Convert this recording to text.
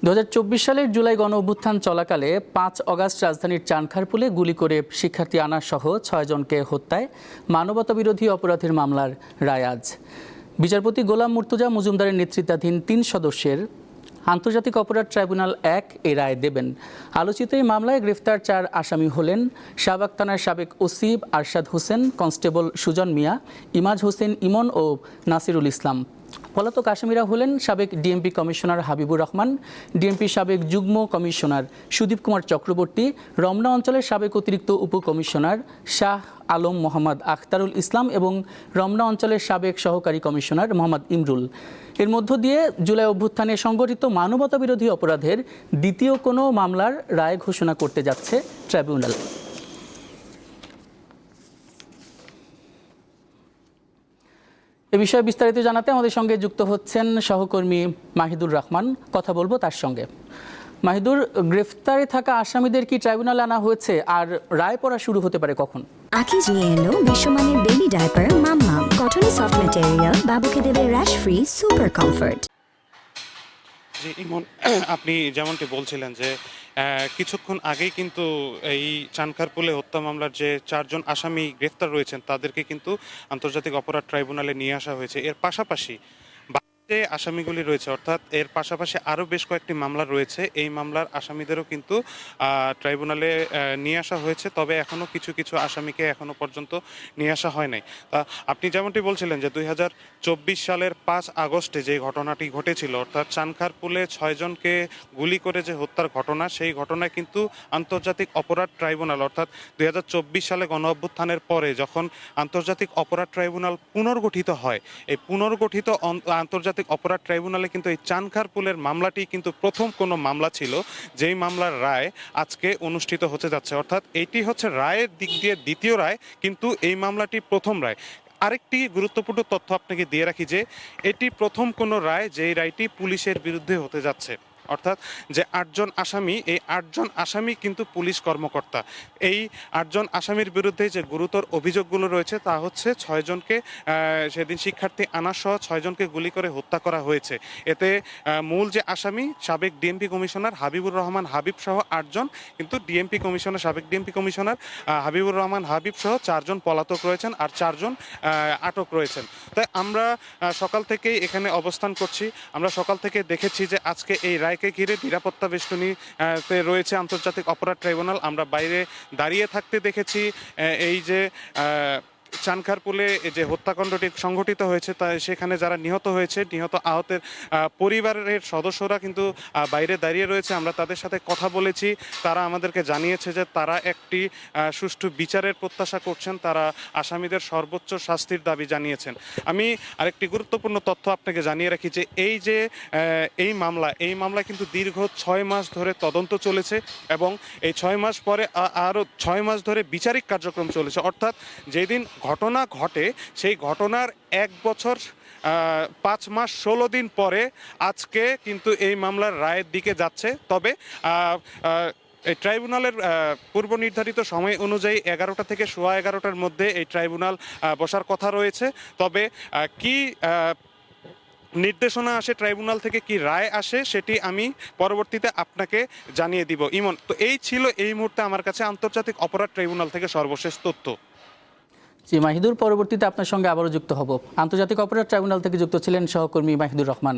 2024 সালের জুলাই গণঅভ্যুত্থান চলাকালে 5 অগাস্ট রাজধানীর চানখারপুলে গুলি করে শিক্ষার্থী আনা সহ 6 জনকে হত্যায় মানবতাবিরোধী অপরাধের মামলার রায় আজ। বিচারপতি গোলাম মুর্তজা মজুমদারের নেতৃত্বাধীন 3 সদস্যের আন্তর্জাতিক অপরাধ ট্রাইব্যুনাল 1 এই রায় দেবেন। আলোচিত এই মামলায় গ্রেফতার 4 আসামি হলেন শাহবাগ থানার সাবেক ওসি আরশাদ হোসেন, কনস্টেবল সুজন মিয়া, ইমাজ হোসেন ইমন ও নাসিরুল ইসলাম। পলাতক আসামিরা হলেন সাবেক DMP commissioner Habibur Rahman, DMP সাবেক যুগ্ম কমিশনার সুদীপ কুমার চক্রবর্তী, রমনা অঞ্চলের সাবেক অতিরিক্ত উপকমিশনার শাহ আলম মোহাম্মদ আখতারুল ইসলাম এবং রমনা অঞ্চলের সাবেক সহকারী কমিশনার মোহাম্মদ ইমরুল। এর মধ্য দিয়ে জুলাই অভ্যুত্থানে সংগঠিত মানবতাবিরোধী অপরাধের দ্বিতীয় কোনো মামলার রায় ঘোষণা করতে যাচ্ছে ট্রাইব্যুনাল। এ বিষয়ে বিস্তারিত জানাতে আমাদের সঙ্গে যুক্ত হচ্ছেন সহকর্মী মাহিদুর রহমান। কথা বলবো তার সঙ্গে। মাহিদুর, গ্রেফতারে থাকা আসামিদের কি ট্রাইব্যুনালে আনা হয়েছে আর রায় পড়া শুরু হতে পারে কখন? আকিজ নিয়ে এলো বিশ্বমানের বেবি ডায়াপার মাম্মাম। কটনে সফট ম্যাটেরিয়াল, বাবুকে দেবে র্যাশ ফ্রি সুপার কমফর্ট। জি ইমন, আপনি যেমনটি বলছিলেন যে কিছুক্ষণ আগেই কিন্তু এই চানখারপুলে হত্যা মামলার যে 4 জন আসামি গ্রেফতার রয়েছেন তাদেরকে কিন্তু আন্তর্জাতিক অপরাধ ট্রাইব্যুনালে নিয়ে আসা হয়েছে। এর পাশাপাশি যে আসামিগুলি রয়েছে, অর্থাৎ এর পাশাপাশি আরও বেশ কয়েকটি মামলা রয়েছে, এই মামলার আসামিদেরও কিন্তু ট্রাইব্যুনালে নিয়ে আসা হয়েছে। তবে এখনও কিছু আসামিকে এখনও পর্যন্ত নিয়ে আসা হয় নাই। তা আপনি যেমনটি বলছিলেন যে 2024 সালের 5 আগস্টে যে ঘটনাটি ঘটেছিল, অর্থাৎ চানখারপুলে 6 জনকে গুলি করে যে হত্যার ঘটনা, সেই ঘটনায় কিন্তু আন্তর্জাতিক অপরাধ ট্রাইব্যুনাল, অর্থাৎ 2024 সালে গণঅভ্যুত্থানের পরে যখন আন্তর্জাতিক অপরাধ ট্রাইব্যুনাল পুনর্গঠিত হয়, এই পুনর্গঠিত আন্তর্জাতিক অপরাধ ট্রাইব্যুনালে কিন্তু এই চানখারপুলের মামলাটি কিন্তু প্রথম কোনো মামলা ছিল যেই মামলার রায় আজকে অনুষ্ঠিত হতে যাচ্ছে। অর্থাৎ এটি হচ্ছে রায়ের দিক দিয়ে দ্বিতীয় রায়, কিন্তু এই মামলাটি প্রথম রায়। আরেকটি গুরুত্বপূর্ণ তথ্য আপনাকে দিয়ে রাখি যে এটি প্রথম কোনো রায় যেই রায়টি পুলিশের বিরুদ্ধে হতে যাচ্ছে। অর্থাৎ যে 8 জন আসামি, এই 8 জন আসামি কিন্তু পুলিশ কর্মকর্তা। এই 8 জন আসামির বিরুদ্ধে যে গুরুতর অভিযোগগুলো রয়েছে তা হচ্ছে 6 জনকে সেদিন শিক্ষার্থী আনা সহ 6 জনকে গুলি করে হত্যা করা হয়েছে। এতে মূল যে আসামি সাবেক ডিএমপি কমিশনার হাবিবুর রহমান হাবিব সহ 8 জন, কিন্তু ডিএমপি কমিশনার সাবেক ডিএমপি কমিশনার হাবিবুর রহমান হাবিব সহ 4 জন পলাতক রয়েছেন আর 4 জন আটক রয়েছেন। তাই আমরা সকাল থেকেই এখানে অবস্থান করছি। আমরা সকাল থেকে দেখেছি যে আজকে এই রায়কে ঘিরে নিরাপত্তা বেষ্টনীতে রয়েছে আন্তর্জাতিক অপরাধ ট্রাইব্যুনাল। আমরা বাইরে দাঁড়িয়ে থাকতে দেখেছি এই যে চানখারপুলে যে হত্যাকাণ্ডটি সংঘটিত হয়েছে তা সেখানে যারা নিহত হয়েছে, নিহত আহতের পরিবারের সদস্যরা কিন্তু বাইরে দাঁড়িয়ে রয়েছে। আমরা তাদের সাথে কথা বলেছি, তারা আমাদেরকে জানিয়েছে যে তারা একটি সুষ্ঠু বিচারের প্রত্যাশা করছেন, তারা আসামিদের সর্বোচ্চ শাস্তির দাবি জানিয়েছেন। আমি আরেকটি গুরুত্বপূর্ণ তথ্য আপনাকে জানিয়ে রাখি যে এই মামলা কিন্তু দীর্ঘ 6 মাস ধরে তদন্ত চলেছে এবং এই 6 মাস পরে আরও 6 মাস ধরে বিচারিক কার্যক্রম চলেছে। অর্থাৎ যেদিন ঘটনা ঘটে সেই ঘটনার 1 বছর 5 মাস 16 দিন পরে আজকে কিন্তু এই মামলার রায়ের দিকে যাচ্ছে। তবে এই ট্রাইব্যুনালের পূর্ব নির্ধারিত সময় অনুযায়ী 11টা থেকে 11:15টার মধ্যে এই ট্রাইব্যুনাল বসার কথা রয়েছে। তবে কি নির্দেশনা আসে ট্রাইব্যুনাল থেকে, কি রায় আসে, সেটি আমি পরবর্তীতে আপনাকে জানিয়ে দিব। ইমন, তো এই ছিল এই মুহূর্তে আমার কাছে আন্তর্জাতিক অপরাধ ট্রাইব্যুনাল থেকে সর্বশেষ তথ্য। জি মাহিদুর, পরবর্তীতে আপনার সঙ্গে আবারও যুক্ত হব। আন্তর্জাতিক অপরাধ ট্রাইব্যুনাল থেকে যুক্ত ছিলেন সহকর্মী মাহিদুর রহমান।